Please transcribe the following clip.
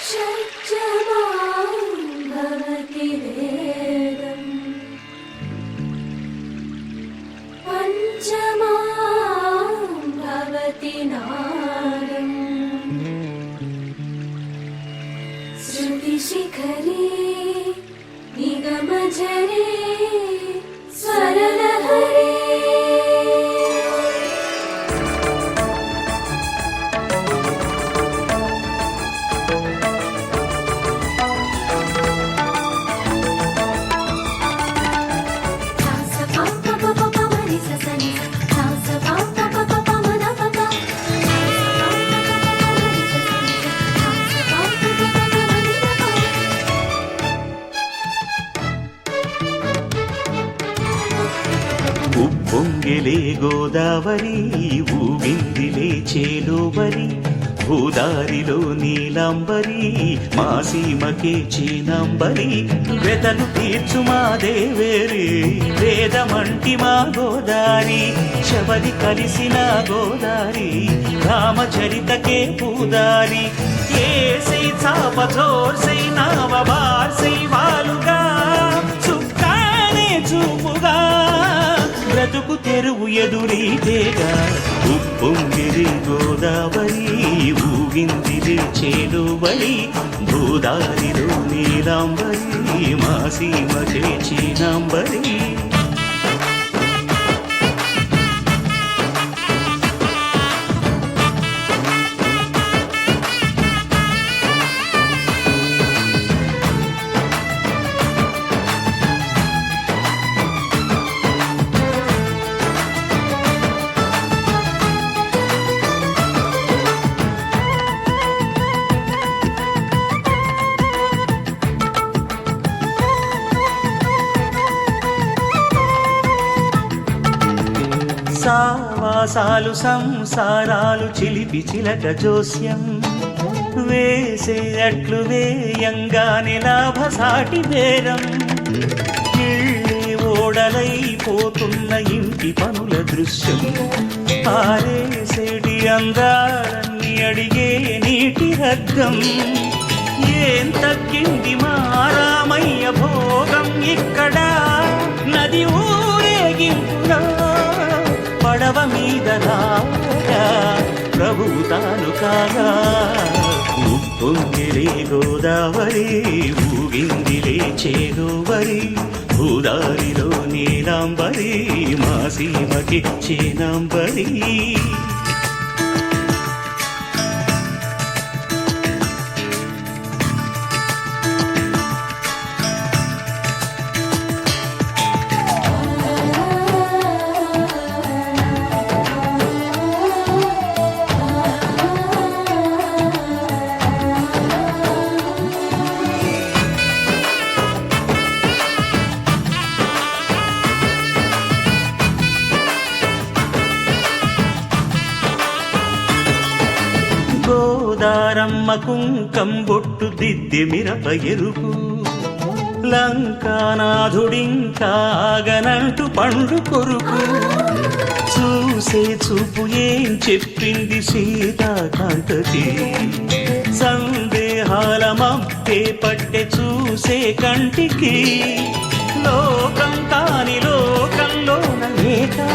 షట్జమాం భవతి వేదం పంచమాం భవతి నాదం శృతిశిఖరే నిగమజరే స్వరలహరే ఉప్పొంగిలే గోదావరి ఊగిందిలే చేలోబరి భూదారిలో నీలాంబరి మా సీమకే చీనాంబరి వెతలు తీర్చు మా దేవేరి వేదమంటి మా గోదారి శబరి కలిసిన గోదారి రామచరితకే పూదారి ఏసై చాప జోర్సై నావ బార్సై వాలుగా చుక్కానే చూపుగా బ్రతుకు తెరువు ఎదురీతేగా ఉప్పొంగిరి గోదావరి ఊగిందిరి చేలువలి భూదారిలో నీలాంబరి మా సీమకే చీనాంబరి సావాసాలు సంసారాలు చిలిపి చిలక జోస్యం వేసే అట్లు వేయంగానే లాభసాటి బేరం ఇళ్ళే ఓడలైపోతున్న ఇంటి పనుల దృశ్యం ఆరేసేటి అందాలన్నీ అడిగే నీటి హద్దం ఏం తగ్గింది మా రామయ్య భోగం ఇక్కడ నది ఊరేగింపులో పడవ మీద రాగా ప్రభువు తాను కాగా ఉప్పొంగిలే గోదావరి ఊగిందిలే చేలోబరి భూదారిలో నీలాంబరి మా సీమకి చీనాంబరి గోదారమ్మ కుంకం బొట్టు దిద్ది మిరప ఎరుపు లంకానాథుడింకాగనంటూ పండు కొరుకు చూసే చూపు ఏం చెప్పింది సీతాకాంతకి సందేహాల మప్పే పట్టె చూసే కంటికి లోకం కాని లోకంలోన ఏకా